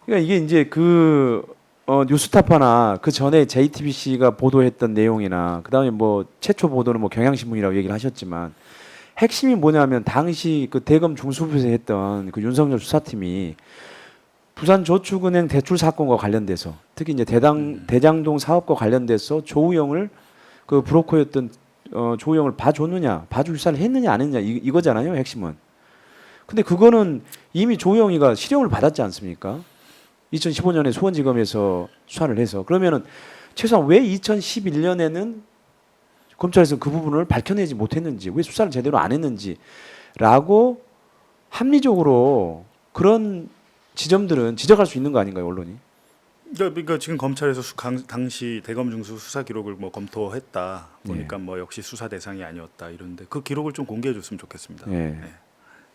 그러니까 이게 이제 그 뉴스타파나 그 전에 JTBC가 보도했던 내용이나 그다음에 뭐 최초 보도는 뭐 경향신문이라고 얘기를 하셨지만 핵심이 뭐냐면 당시 그 대검 중수부에서 했던 그 윤석열 수사팀이 부산저축은행 대출 사건과 관련돼서 특히 이제 대장동 사업과 관련돼서 조우영을 그 브로커였던 조우영을 봐줬느냐, 봐줄 수사를 했느냐 안 했느냐 이거잖아요, 핵심은. 근데 그거는 이미 조우영이가 실형을 받았지 않습니까? 2015년에 수원지검에서 수사를 해서 그러면은 최소한 왜 2011년에는 검찰에서 그 부분을 밝혀내지 못했는지 왜 수사를 제대로 안 했는지라고 합리적으로 그런 지점들은 지적할 수 있는 거 아닌가요, 언론이? 그러니까 지금 검찰에서 당시 대검 중수 수사 기록을 뭐 검토했다 보니까 뭐 역시 수사 대상이 아니었다 이런데 그 기록을 좀 공개해 줬으면 좋겠습니다. 예. 네.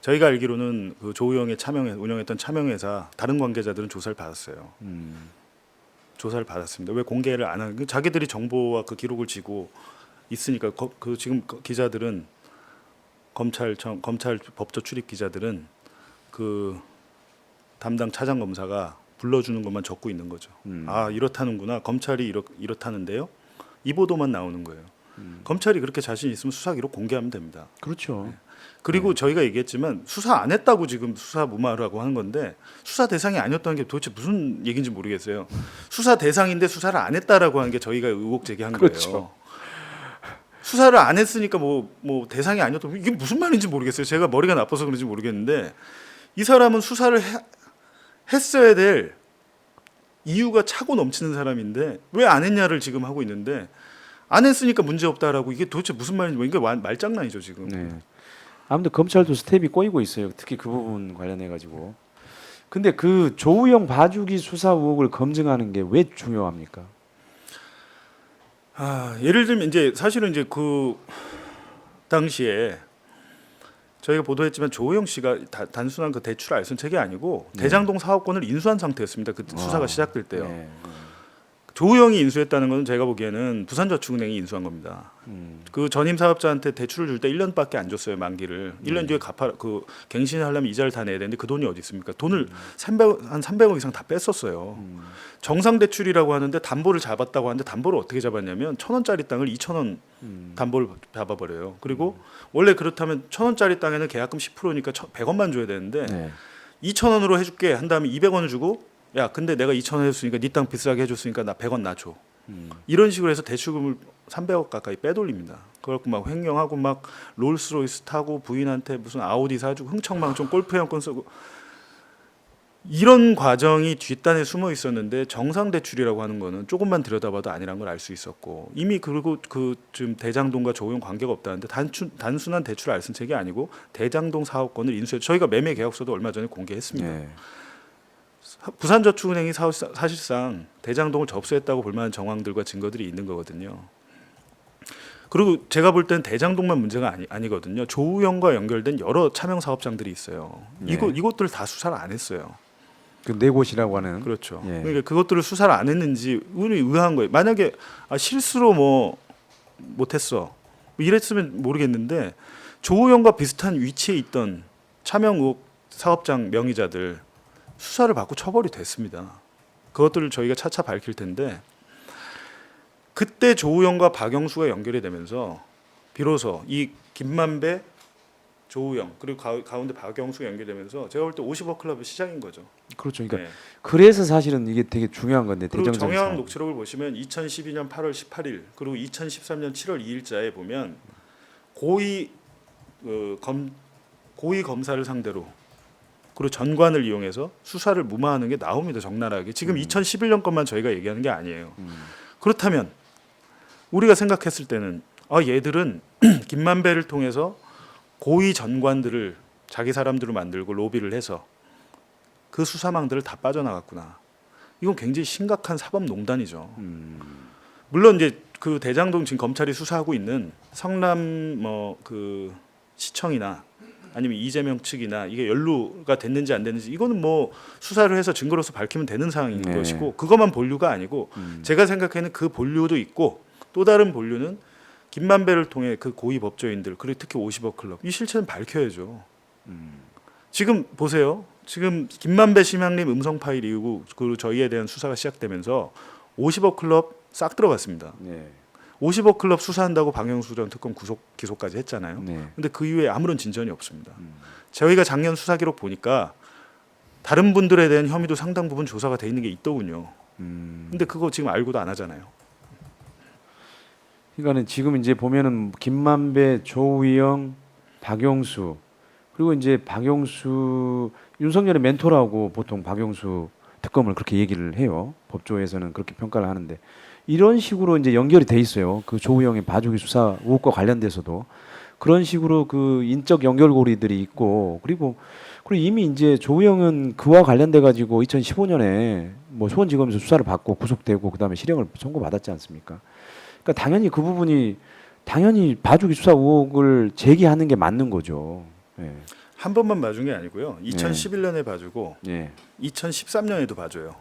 저희가 알기로는 그 조우영의 운영했던 차명회사 다른 관계자들은 조사를 받았어요. 조사를 받았습니다. 왜 공개를 안 하는? 자기들이 정보와 그 기록을 쥐고 있으니까 그 지금 기자들은 검찰 법조 출입 기자들은 그 담당 차장 검사가 불러주는 것만 적고 있는 거죠. 아 이렇다는구나. 검찰이 이렇다는데요. 이 보도만 나오는 거예요. 검찰이 그렇게 자신 있으면 수사 기록 공개하면 됩니다. 그렇죠. 그리고 저희가 얘기했지만 수사 안 했다고 지금 수사 무마라고 하는 건데 수사 대상이 아니었다는 게 도대체 무슨 얘기인지 모르겠어요. 수사 대상인데 수사를 안 했다라고 하는 게 저희가 의혹 제기한 그렇죠. 거예요. 수사를 안 했으니까 뭐 대상이 아니었다. 이게 무슨 말인지 모르겠어요. 제가 머리가 나빠서 그런지 모르겠는데 이 사람은 수사를 했어야 될 이유가 차고 넘치는 사람인데 왜 안 했냐를 지금 하고 있는데 안 했으니까 문제 없다라고 이게 도대체 무슨 말인지 이게 말장난이죠 지금. 네. 아무튼 검찰도 스텝이 꼬이고 있어요. 특히 그 부분 관련해 가지고. 근데 그 조우영 봐주기 수사 의혹을 검증하는 게 왜 중요합니까? 예를 들면 이제 사실은 이제 그 당시에 저희가 보도했지만 조우영 씨가 단순한 그 대출 알선책이 아니고 대장동 사업권을 인수한 상태였습니다. 그 수사가 시작될 때요. 네. 조우영이 인수했다는 것은 제가 보기에는 부산저축은행이 인수한 겁니다. 그 전임 사업자한테 대출을 줄 때 1년밖에 안 줬어요, 만기를. 1년 뒤에 그 갱신을 하려면 이자를 다 내야 되는데 그 돈이 어디 있습니까? 돈을 한 300억 이상 다 뺐었어요. 정상 대출이라고 하는데 담보를 잡았다고 하는데 담보를 어떻게 잡았냐면 1,000원짜리 땅을 2,000원 담보를 잡아버려요. 그리고 원래 그렇다면 1,000원짜리 땅에는 계약금 10%니까 100원만 줘야 되는데 네. 2,000원으로 해줄게 한 다음에 200원을 주고 야 근데 내가 2,000원 해줬으니까 네 땅 비싸게 해줬으니까 나 100원 놔줘. 이런 식으로 해서 대출금을 300억 가까이 빼돌립니다. 그래갖고 막 횡령하고 막 롤스로이스 타고 부인한테 무슨 아우디 사주고 흥청망청 골프 회원권 쓰고 이런 과정이 뒷단에 숨어 있었는데 정상 대출이라고 하는 거는 조금만 들여다봐도 아니란 걸 알 수 있었고 이미 그리고 그 지금 대장동과 조우영 관계가 없다는데 단순한 대출 알선책이 아니고 대장동 사업권을 인수해 저희가 매매 계약서도 얼마 전에 공개했습니다. 네. 부산저축은행이 사실상 대장동을 접수했다고 볼 만한 정황들과 증거들이 있는 거거든요. 그리고 제가 볼 땐 대장동만 문제가 아니거든요. 조우영과 연결된 여러 차명 사업장들이 있어요. 네. 이것들을 다 수사를 안 했어요. 그 네 곳이라고 하는. 그렇죠. 예. 그러니까 그것들을 수사를 안 했는지 의아한 거예요. 만약에 실수로 뭐 못했어 이랬으면 모르겠는데 조우영과 비슷한 위치에 있던 차명 의혹 사업장 명의자들 수사를 받고 처벌이 됐습니다. 그것들을 저희가 차차 밝힐 텐데 그때 조우영과 박영수가 연결이 되면서 비로소 이 김만배, 조우영 그리고 가운데 박영수가 연결되면서 제가 볼 때 50억 클럽의 시작인 거죠. 그렇죠. 그러니까 네. 그래서 사실은 이게 되게 중요한 건데 그리고 대정적 정황 사업. 녹취록을 보시면 2012년 8월 18일 그리고 2013년 7월 2일자에 보면 고위 검사를 상대로 그리고 전관을 이용해서 수사를 무마하는 게 나옵니다. 적나라하게. 지금 2011년 것만 저희가 얘기하는 게 아니에요. 그렇다면 우리가 생각했을 때는 얘들은 김만배를 통해서 고위 전관들을 자기 사람들로 만들고 로비를 해서 그 수사망들을 다 빠져나갔구나. 이건 굉장히 심각한 사법농단이죠. 물론 이제 그 대장동 지금 검찰이 수사하고 있는 성남 그 시청이나 아니면 이재명 측이나 이게 연루가 됐는지 안 됐는지 이거는 뭐 수사를 해서 증거로서 밝히면 되는 사항인 네. 것이고 그것만 본류가 아니고 제가 생각하는 그 본류도 있고 또 다른 본류는 김만배를 통해 그 고위 법조인들 그리고 특히 50억 클럽 이 실체는 밝혀야죠. 지금 보세요. 지금 김만배 심양림 음성 파일 이후고 그리고 저희에 대한 수사가 시작되면서 50억 클럽 싹 들어갔습니다. 네. 50억 클럽 수사한다고 박영수 전 특검 기소까지 했잖아요. 네. 근데 그 이후에 아무런 진전이 없습니다. 저희가 작년 수사 기록 보니까 다른 분들에 대한 혐의도 상당 부분 조사가 돼 있는 게 있더군요. 근데 그거 지금 알고도 안 하잖아요. 그러니까는 지금 이제 보면은 김만배, 조우영, 박영수 그리고 이제 박영수 윤석열의 멘토라고 보통 박영수 특검을 그렇게 얘기를 해요. 법조에서는 그렇게 평가를 하는데 이런 식으로 이제 연결이 돼 있어요. 그 조우영의 봐주기 수사 의혹과 관련돼서도 그런 식으로 그 인적 연결고리들이 있고 그리고 이미 이제 조우영은 그와 관련돼 가지고 2015년에 뭐 수원지검에서 수사를 받고 구속되고 그다음에 실형을 선고받았지 않습니까? 그러니까 당연히 그 부분이 당연히 봐주기 수사 의혹을 제기하는 게 맞는 거죠. 예. 한 번만 봐준 게 아니고요. 2011년에 봐주고 예. 2013년에도 봐줘요.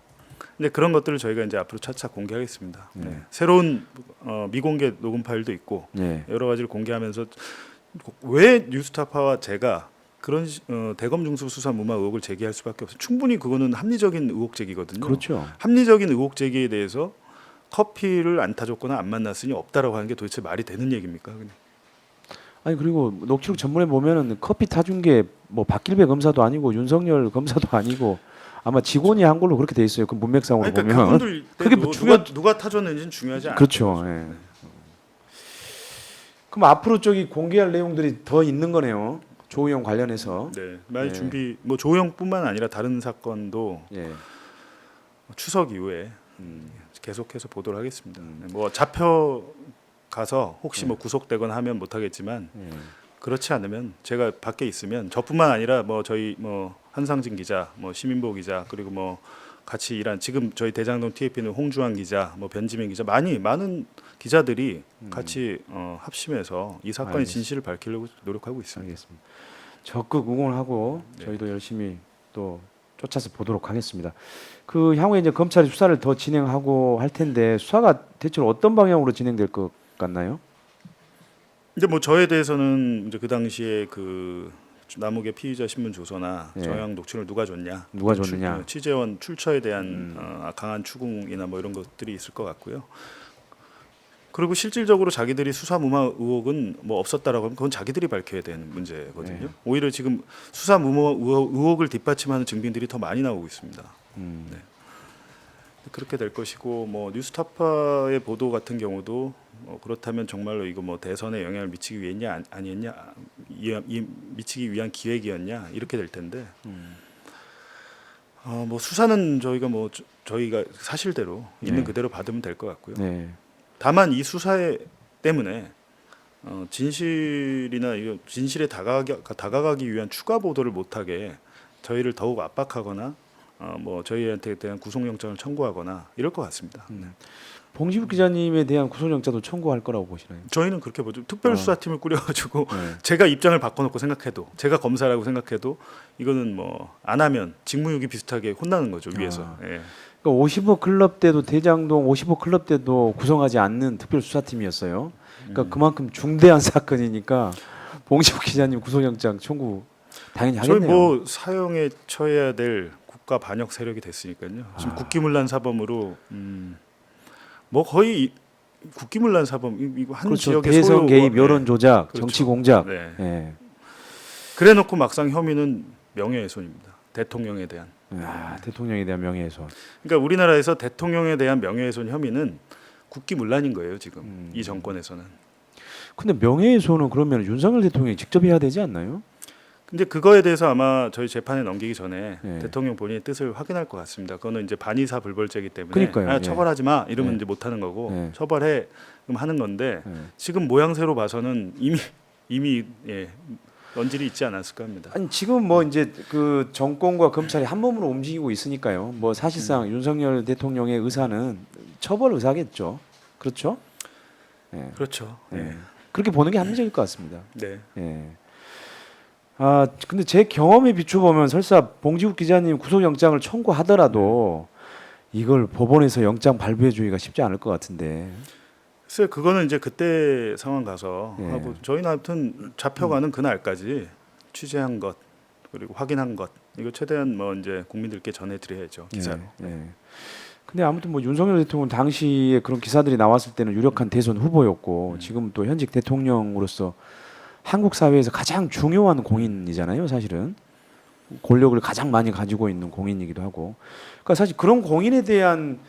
근데 그런 것들을 저희가 이제 앞으로 차차 공개하겠습니다. 네. 새로운 미공개 녹음 파일도 있고 예. 여러 가지를 공개하면서 왜 뉴스타파와 제가 그런 대검 중수 수사 무마 의혹을 제기할 수밖에 없어요. 충분히 그거는 합리적인 의혹 제기거든요. 그렇죠. 합리적인 의혹 제기에 대해서 커피를 안 타줬거나 안 만났으니 없다라고 하는 게 도대체 말이 되는 얘기입니까? 그냥. 아니 그리고 녹취록 전문에 보면은 커피 타준 게 뭐 박길배 검사도 아니고 윤석열 검사도 아니고 아마 직원이 한 걸로 그렇게 돼 있어요. 그 문맥상으로 아니, 그러니까 보면 그분들 그게 뭐 중요 누가 타줬는지는 중요하지 않아요. 그렇죠. 예. 그럼 앞으로 저기 공개할 내용들이 더 있는 거네요. 조우영 관련해서. 네, 많이 네. 준비. 뭐 조영뿐만 아니라 다른 사건도 예. 추석 이후에 계속해서 보도를 하겠습니다. 네, 뭐 잡혀 가서 혹시 뭐 구속되거나 하면 못하겠지만 예. 그렇지 않으면 제가 밖에 있으면 저뿐만 아니라 뭐 저희 뭐 한상진 기자, 뭐 시민보 기자 그리고 뭐 같이 일한 지금 저희 대장동 TF는 홍주환 기자, 뭐 변지민 기자 많은 기자들이 같이 합심해서 이 사건의 알겠습니다. 진실을 밝히려고 노력하고 있습니다. 알겠습니다. 적극 응원하고 네. 저희도 열심히 또 쫓아서 보도록 하겠습니다. 그 향후에 이제 검찰이 수사를 더 진행하고 할 텐데 수사가 대체로 어떤 방향으로 진행될 것 같나요? 이제 뭐 저에 대해서는 이제 그 당시에 그 남욱의 피의자 신문 조서나 예. 저형 녹취를 누가 줬냐, 누가 줬느냐? 취재원 출처에 대한 강한 추궁이나 뭐 이런 것들이 있을 것 같고요. 그리고 실질적으로 자기들이 수사 무마 의혹은 뭐 없었다라고 하면 그건 자기들이 밝혀야 되는 문제거든요. 네. 오히려 지금 수사 무마 의혹을 뒷받침하는 증빙들이 더 많이 나오고 있습니다. 네. 그렇게 될 것이고 뭐 뉴스타파의 보도 같은 경우도 그렇다면 정말로 이거 뭐 대선에 영향을 미치기 위했냐 아니었냐 미치기 위한 기획이었냐 이렇게 될 텐데 뭐 수사는 저희가 뭐 저희가 사실대로 있는 네. 그대로 받으면 될 것 같고요. 네. 다만 이 수사 때문에 진실이나 진실에 다가가기 위한 추가 보도를 못하게 저희를 더욱 압박하거나 뭐 저희한테 대한 구속영장을 청구하거나 이럴 것 같습니다. 봉지욱 기자님에 대한 구속영장도 청구할 거라고 보시나요? 저희는 그렇게 보죠. 특별수사팀을 꾸려가지고 네. 제가 입장을 바꿔놓고 생각해도 제가 검사라고 생각해도 이거는 뭐 안 하면 직무유기 비슷하게 혼나는 거죠 위에서. 예. 그러니까 50호 클럽 때도 대장동 50호 클럽 때도 구성하지 않는 특별수사팀이었어요. 그러니까 그만큼 중대한 사건이니까 봉지욱 기자님 구속영장 청구 당연히 저희 하겠네요. 뭐 사형에 처해야 될 국가 반역 세력이 됐으니까요. 지금 국기문란 사범으로 뭐 거의 국기문란 사범 이거 한 그렇죠. 지역의 대선 소유 개입, 네. 여론 조작, 그렇죠. 정치 공작. 네. 예. 그래놓고 막상 혐의는 명예훼손입니다. 대통령에 대한. 대통령에 대한 명예훼손. 그러니까 우리나라에서 대통령에 대한 명예훼손 혐의는 국기문란인 거예요 지금 이 정권에서는. 근데 명예훼손은 그러면 윤석열 대통령이 직접 해야 되지 않나요? 근데 그거에 대해서 아마 저희 재판에 넘기기 전에 예. 대통령 본인의 뜻을 확인할 것 같습니다. 그거는 이제 반의사 불벌죄이기 때문에 그러니까요. 예. 처벌하지 마 이러면 예. 이제 못 하는 거고 예. 처벌해 그럼 하는 건데 예. 지금 모양새로 봐서는 이미 예, 언질이 있지 않았을까 합니다. 아니 지금 뭐 이제 그 정권과 검찰이 한 몸으로 움직이고 있으니까요. 뭐 사실상 윤석열 대통령의 의사는 처벌 의사겠죠. 그렇죠? 예. 그렇죠. 예. 예. 그렇게 보는 게 합리적일 것 같습니다. 네. 예. 근데 제 경험에 비춰보면 설사 봉지욱 기자님 구속영장을 청구하더라도 이걸 법원에서 영장 발부해주기가 쉽지 않을 것 같은데. 글쎄 그거는 이제 그때 상황 가서 예. 하고 저희는 아무튼 잡혀가는 그날까지 취재한 것 그리고 확인한 것 이거 최대한 뭐 이제 국민들께 전해드려야죠 기사로. 예, 예. 근데 아무튼 뭐 윤석열 대통령 당시에 그런 기사들이 나왔을 때는 유력한 대선 후보였고 지금 또 현직 대통령으로서 한국 사회에서 가장 중요한 공인이잖아요, 사실은. 권력을 가장 많이 가지고 있는 공인이기도 하고. 그러니까 사실 그런 공인에 대한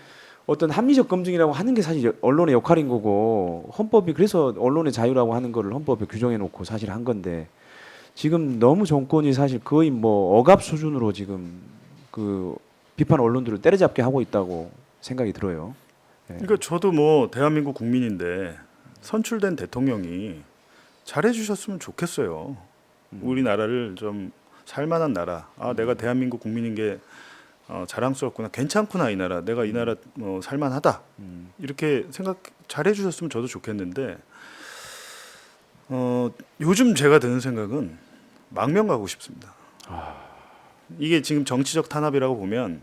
어떤 합리적 검증이라고 하는 게 사실 언론의 역할인 거고 헌법이 그래서 언론의 자유라고 하는 거를 헌법에 규정해 놓고 사실 한 건데 지금 너무 정권이 사실 거의 뭐 억압 수준으로 지금 그 비판 언론들을 때려잡게 하고 있다고 생각이 들어요. 예. 그러니까 저도 뭐 대한민국 국민인데 선출된 대통령이 잘해주셨으면 좋겠어요. 우리나라를 좀 살만한 나라. 아 내가 대한민국 국민인 게 자랑스럽구나, 괜찮구나 이 나라. 내가 이 나라 살만하다. 이렇게 생각 잘해주셨으면 저도 좋겠는데 요즘 제가 드는 생각은 망명 가고 싶습니다. 이게 지금 정치적 탄압이라고 보면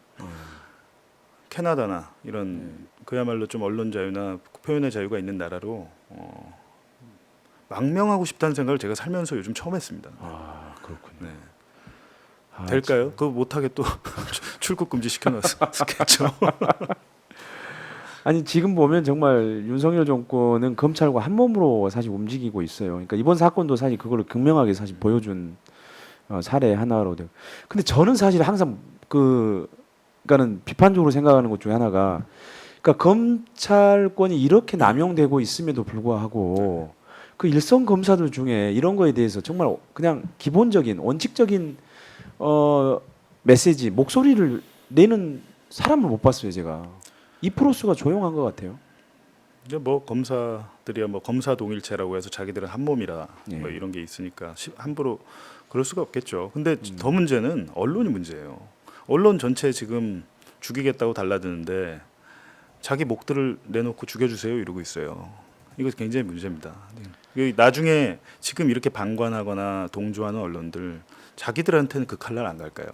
캐나다나 이런 그야말로 좀 언론 자유나 표현의 자유가 있는 나라로 망명하고 싶다는 생각을 제가 살면서 요즘 처음 했습니다. 아 그렇군요. 네. 아, 될까요? 그거 못하게 또 출국 금지 시켜놨겠죠. 아니 지금 보면 정말 윤석열 정권은 검찰과 한 몸으로 사실 움직이고 있어요. 그러니까 이번 사건도 사실 그거를 극명하게 사실 보여준 사례 하나로 돼. 근데 저는 사실 항상 그러니까는 비판적으로 생각하는 것 중에 하나가, 그러니까 검찰권이 이렇게 남용되고 있음에도 불구하고 그 일선 검사들 중에 이런 거에 대해서 정말 그냥 기본적인 원칙적인 메시지 목소리를 내는 사람을 못 봤어요. 제가 2%수가 조용한 것 같아요. 이제 뭐 검사들이야 뭐 검사 동일체라고 해서 자기들은 한 몸이라 예. 뭐 이런 게 있으니까 함부로 그럴 수가 없겠죠. 근데 더 문제는 언론이 문제예요. 언론 전체 지금 죽이겠다고 달라드는데 자기 목들을 내놓고 죽여주세요 이러고 있어요. 이거 굉장히 문제입니다. 나중에 지금 이렇게 방관하거나 동조하는 언론들 자기들한테는 그 칼날 안 갈까요?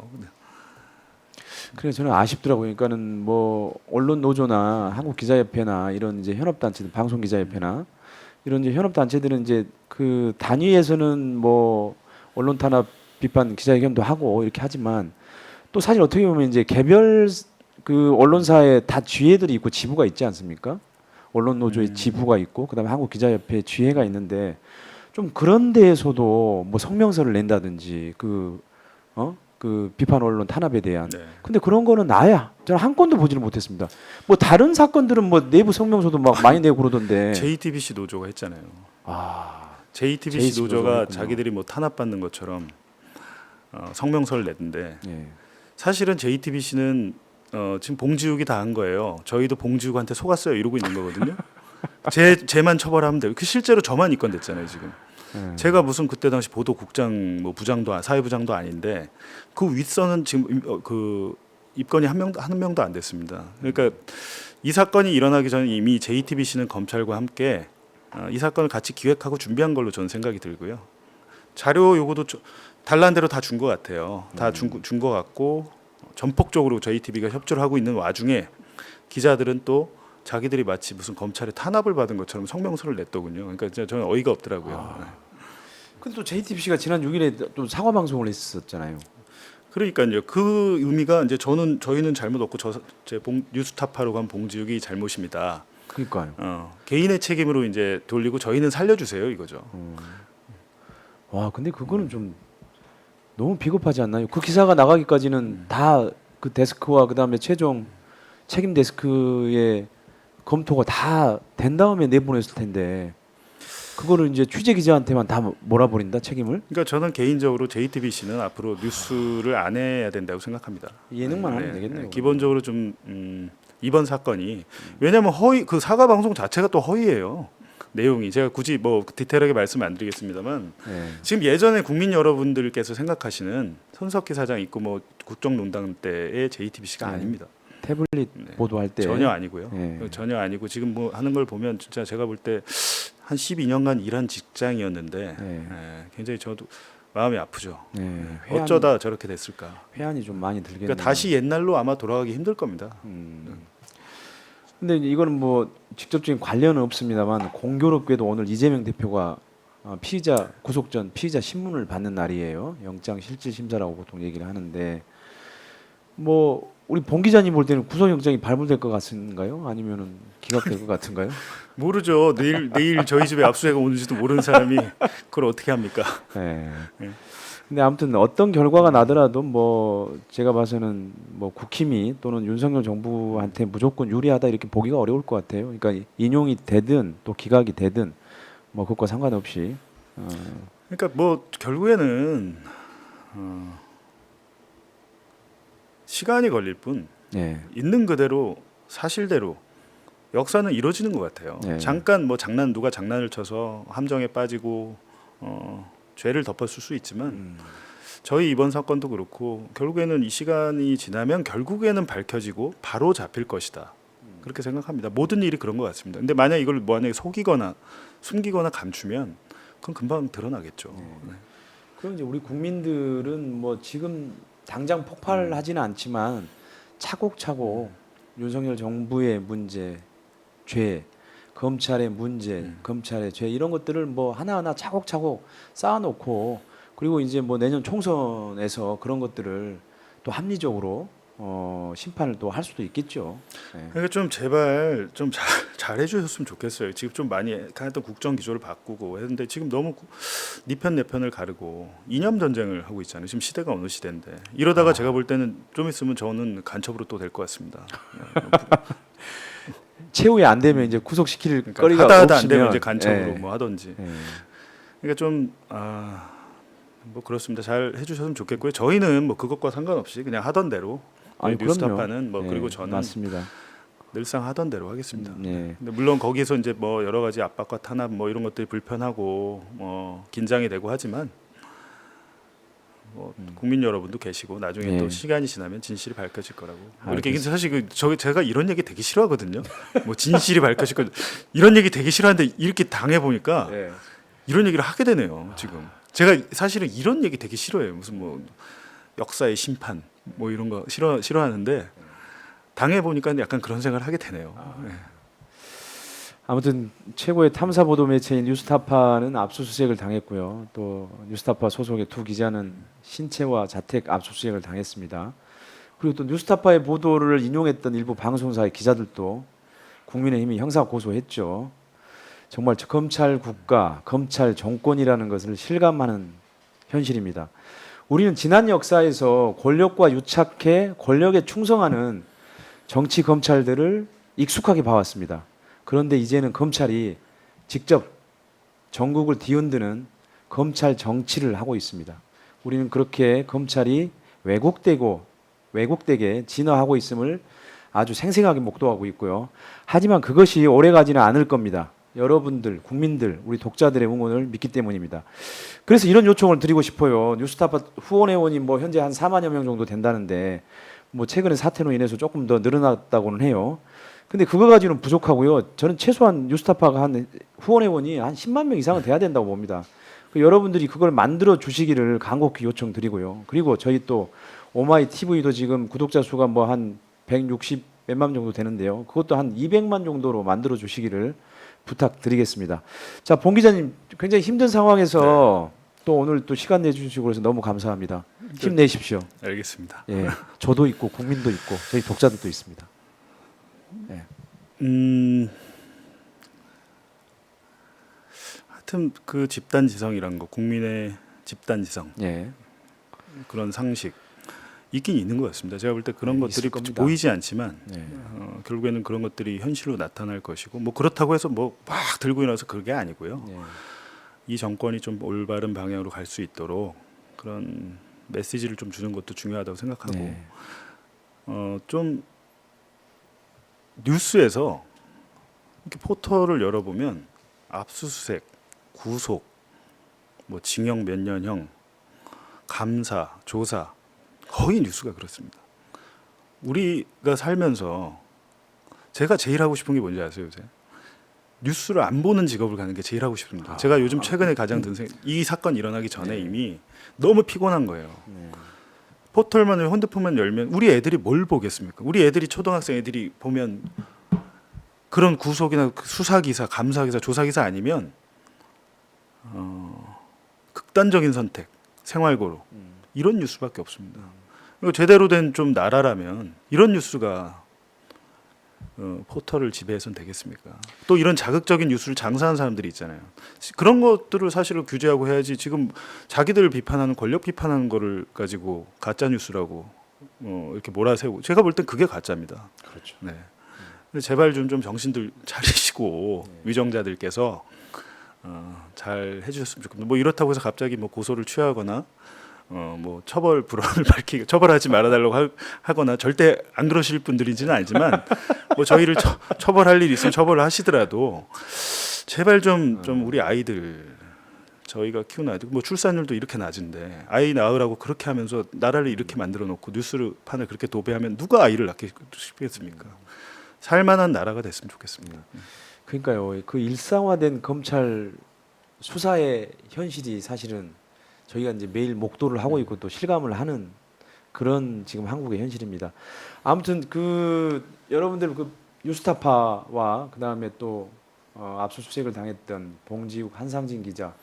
그래서 저는 아쉽더라고요. 그러니까는 뭐 언론 노조나 한국 기자협회나 이런 이제 현업 단체들, 방송 기자협회나 이런 이제 현업 단체들은 이제 그 단위에서는 뭐 언론 탄압 비판 기자회견도 하고 이렇게 하지만 또 사실 어떻게 보면 이제 개별 그 언론사에 다 지회들이 있고 지부가 있지 않습니까? 언론 노조의 지부가 있고 그다음에 한국 기자협회 지회가 있는데 좀 그런 데에서도 뭐 성명서를 낸다든지 그 비판 언론 탄압에 대한. 네. 근데 그런 거는 나야. 저는 한 건도 보지를 못했습니다. 뭐 다른 사건들은 뭐 내부 성명서도 막 많이 내고 그러던데. JTBC 노조가 했잖아요. 아, JTBC 노조가 노조가 했군요. 자기들이 뭐 탄압받는 것처럼 성명서를 냈는데 예. 사실은 JTBC는 지금 봉지욱이 다 한 거예요. 저희도 봉지욱한테 속았어요 이러고 있는 거거든요. 제만 처벌하면 돼요. 그 실제로 저만 입건됐잖아요 지금. 제가 무슨 그때 당시 보도국장 뭐 부장도 사회부장도 아닌데 그 윗선은 지금 그 입건이 한 명도 안 됐습니다. 그러니까 이 사건이 일어나기 전에 이미 JTBC는 검찰과 함께 이 사건을 같이 기획하고 준비한 걸로 저는 생각이 들고요. 자료 요구도 달란 대로 다 준 것 같아요. 다 준 것 같고 전폭적으로 JTBC가 협조를 하고 있는 와중에 기자들은 또 자기들이 마치 무슨 검찰의 탄압을 받은 것처럼 성명서를 냈더군요. 그러니까 진짜 저는 어이가 없더라고요. 네. 근데 또 JTBC가 지난 6일에 또 사과 방송을 했었잖아요. 그러니까요. 그 의미가 이제 저희는 잘못 없고 뉴스타파로 간 봉지욱이 잘못입니다. 그러니까요. 개인의 책임으로 이제 돌리고 저희는 살려주세요 이거죠. 와, 근데 그거는 좀 너무 비겁하지 않나요? 그 기사가 나가기까지는 다 그 데스크와 그다음에 최종 책임 데스크의 검토가 다 된 다음에 내보냈을 텐데 그거를 이제 취재 기자한테만 다 몰아버린다 책임을? 그러니까 저는 개인적으로 JTBC는 앞으로 뉴스를 안 해야 된다고 생각합니다. 예능만 하면 되겠네요. 기본적으로 좀 이번 사건이 왜냐하면 허위 그 사과 방송 자체가 또 허위예요. 내용이 제가 굳이 뭐 디테일하게 말씀 안 드리겠습니다만 네. 지금 예전에 국민 여러분들께서 생각하시는 손석희 사장 있고 뭐 국정농단 때의 JTBC가 네. 아닙니다. 태블릿 보도할 때 전혀 아니고요. 네. 전혀 아니고 지금 뭐 하는 걸 보면 진짜 제가 볼 때 한 12년간 일한 직장이었는데 네. 굉장히 저도 마음이 아프죠. 네. 어쩌다 저렇게 됐을까. 회한이 좀 많이 들겠네요. 그러니까 다시 옛날로 아마 돌아가기 힘들 겁니다. 근데 이거는 뭐 직접적인 관련은 없습니다만 공교롭게도 오늘 이재명 대표가 피의자 구속 전 피의자 신문을 받는 날이에요. 영장 실질 심사라고 보통 얘기를 하는데 뭐 우리 봉 기자님 볼 때는 구속영장이 발부될 것 같은가요? 아니면은 기각될 것 같은가요? 모르죠. 내일 저희 집에 압수해가 오는지도 모르는 사람이 그걸 어떻게 합니까? 네. 네. 근데 아무튼 어떤 결과가 나더라도 뭐 제가 봐서는 뭐 국힘이 또는 윤석열 정부한테 무조건 유리하다 이렇게 보기가 어려울 것 같아요. 그러니까 인용이 되든 또 기각이 되든 뭐 그것과 상관없이 그러니까 뭐 결국에는 시간이 걸릴 뿐 네. 있는 그대로 사실대로 역사는 이루어지는 것 같아요. 네. 잠깐 뭐 누가 장난을 쳐서 함정에 빠지고 죄를 덮었을 수 있지만 저희 이번 사건도 그렇고 결국에는 이 시간이 지나면 결국에는 밝혀지고 바로 잡힐 것이다. 그렇게 생각합니다. 모든 일이 그런 것 같습니다. 근데 만약 이걸 만약에 속이거나 숨기거나 감추면 그건 금방 드러나겠죠. 네. 그럼 이제 우리 국민들은 뭐 지금 당장 폭발하지는 않지만 차곡차곡 윤석열 정부의 문제, 죄, 검찰의 문제, 검찰의 죄 이런 것들을 뭐 하나하나 차곡차곡 쌓아놓고 그리고 이제 뭐 내년 총선에서 그런 것들을 또 합리적으로 심판을 또 할 수도 있겠죠. 네. 그러니까 좀 제발 좀 잘해 주셨으면 좋겠어요. 지금 좀 많이 했던 국정 기조를 바꾸고 했는데 지금 너무 네 편 내 편을 가르고 이념 전쟁을 하고 있잖아요. 지금 시대가 어느 시대인데 이러다가 제가 볼 때는 좀 있으면 저는 간첩으로 또 될 것 같습니다. 최후에 안 되면 이제 구속시킬 그러니까 거리가 하다 안 없으면 되면 이제 간첩으로 예. 뭐 하든지. 예. 그러니까 좀 뭐 그렇습니다. 잘 해주셨으면 좋겠고요. 저희는 뭐 그것과 상관없이 그냥 하던 대로 아니, 뉴스타파는 뭐 예, 그리고 저는 맞습니다. 늘상 하던 대로 하겠습니다. 예. 근데 물론 거기에서 이제 뭐 여러 가지 압박과 탄압 뭐 이런 것들이 불편하고 뭐 긴장이 되고 하지만 뭐 국민 여러분도 계시고 나중에 예. 또 시간이 지나면 진실이 밝혀질 거라고. 뭐 이렇게 알겠습니다. 사실 제가 이런 얘기 되게 싫어하거든요. 뭐 진실이 밝혀질 거 이런 얘기 되게 싫어하는데 이렇게 당해 보니까 예. 이런 얘기를 하게 되네요. 지금 제가 사실은 이런 얘기 되게 싫어해요. 무슨 뭐 역사의 심판 뭐 이런 거 싫어하는데 당해 보니까 약간 그런 생각을 하게 되네요. 네. 아무튼 최고의 탐사 보도 매체인 뉴스타파는 압수수색을 당했고요. 또 뉴스타파 소속의 두 기자는 신체와 자택 압수수색을 당했습니다. 그리고 또 뉴스타파의 보도를 인용했던 일부 방송사의 기자들도 국민의힘이 형사 고소했죠. 정말 검찰 국가, 검찰 정권이라는 것을 실감하는 현실입니다. 우리는 지난 역사에서 권력과 유착해 권력에 충성하는 정치 검찰들을 익숙하게 봐왔습니다. 그런데 이제는 검찰이 직접 전국을 뒤흔드는 검찰 정치를 하고 있습니다. 우리는 그렇게 검찰이 왜곡되게 진화하고 있음을 아주 생생하게 목도하고 있고요. 하지만 그것이 오래가지는 않을 겁니다. 여러분들, 국민들, 우리 독자들의 응원을 믿기 때문입니다. 그래서 이런 요청을 드리고 싶어요. 뉴스타파 후원 회원이 뭐 현재 한 4만여 명 정도 된다는데 뭐 최근에 사태로 인해서 조금 더 늘어났다고는 해요. 근데 그거 가지고는 부족하고요. 저는 최소한 뉴스타파가 한 후원 회원이 한 10만 명 이상은 돼야 된다고 봅니다. 여러분들이 그걸 만들어 주시기를 간곡히 요청드리고요. 그리고 저희 또 오마이 TV도 지금 구독자 수가 뭐 한 160 몇만 정도 되는데요. 그것도 한 200만 정도로 만들어 주시기를 부탁드리겠습니다. 자, 봉 기자님 굉장히 힘든 상황에서 또 오늘 또 시간 내주시고 그래서 너무 감사합니다. 힘내십시오. 알겠습니다. 예, 저도 있고 국민도 있고 저희 독자들도 있습니다. 예. 하여튼 그 집단 지성이란 거, 국민의 집단 지성 예. 그런 상식 있긴 있는 것 같습니다. 제가 볼 때 그런 네, 것들이 있을 겁니다. 보이지 않지만 네. 결국에는 그런 것들이 현실로 나타날 것이고 뭐 그렇다고 해서 뭐 막 들고 일어나서 그게 아니고요. 예. 이 정권이 좀 올바른 방향으로 갈 수 있도록 그런 메시지를 좀 주는 것도 중요하다고 생각하고 네. 좀 뉴스에서 이렇게 포털을 열어보면 압수수색, 구속, 뭐 징역 몇 년형, 감사, 조사 거의 뉴스가 그렇습니다. 우리가 살면서 제가 제일 하고 싶은 게 뭔지 아세요, 요새? 뉴스를 안 보는 직업을 가는 게 제일 하고 싶습니다. 제가 요즘 최근에 가장 든 생각, 이 사건 일어나기 전에 이미 너무 피곤한 거예요. 포털만 핸드폰만 열면 우리 애들이 뭘 보겠습니까? 우리 애들이 초등학생 애들이 보면 그런 구속이나 수사 기사, 감사 기사, 조사 기사 아니면 극단적인 선택, 생활고로 이런 뉴스밖에 없습니다. 이거 제대로 된 좀 나라라면 이런 뉴스가 포털을 지배해서는 되겠습니까? 또 이런 자극적인 뉴스를 장사하는 사람들이 있잖아요. 그런 것들을 사실은 규제하고 해야지. 지금 자기들 비판하는 권력 비판하는 거를 가지고 가짜 뉴스라고 이렇게 몰아세우고, 제가 볼 땐 그게 가짜입니다. 그렇죠. 네. 근데 제발 좀 정신들 차리시고 위정자들께서 잘 해주셨으면 좋겠습니다. 뭐 이렇다고 해서 갑자기 뭐 고소를 취하거나 뭐 처벌 불원을 밝히고 처벌하지 말아달라고 하거나 절대 안 그러실 분들인지는 알지만 뭐 저희를 처벌할 일이 있으면 처벌을 하시더라도 제발 좀 우리 아이들, 저희가 키우는 아이들, 뭐 출산율도 이렇게 낮은데 아이 낳으라고 그렇게 하면서 나라를 이렇게 만들어 놓고 뉴스판을 그렇게 도배하면 누가 아이를 낳기 싶겠습니까? 살만한 나라가 됐으면 좋겠습니다. 그러니까요. 그 일상화된 검찰 수사의 현실이 사실은 저희가 이제 매일 목도를 하고 있고 또 실감을 하는 그런 지금 한국의 현실입니다. 아무튼 그 여러분들 그 뉴스타파와 그다음에 또 압수수색을 당했던 봉지욱, 한상진 기자,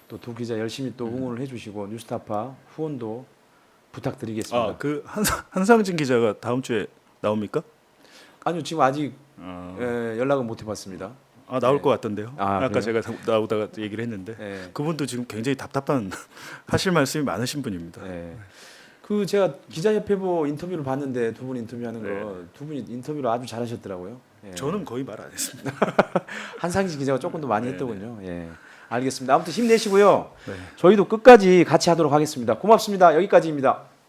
또 두 기자 열심히 또 응원을 해주시고 뉴스타파 후원도 부탁드리겠습니다. 그 한상진 기자가 다음 주에 나옵니까? 아니요, 지금 아직 연락은 못 해봤습니다. 나올 네. 것 같던데요. 아까 그래요? 제가 나오다가 얘기를 했는데 네. 그분도 지금 굉장히 답답한 하실 말씀이 많으신 분입니다. 네. 그 제가 기자협회보 인터뷰를 봤는데 두 분 인터뷰하는 거 네. 두 분이 인터뷰를 아주 잘하셨더라고요. 예. 저는 거의 말 안 했습니다. 한상진 기자가 조금 더 많이 네, 했더군요. 예. 알겠습니다. 아무튼 힘내시고요. 네. 저희도 끝까지 같이 하도록 하겠습니다. 고맙습니다. 여기까지입니다.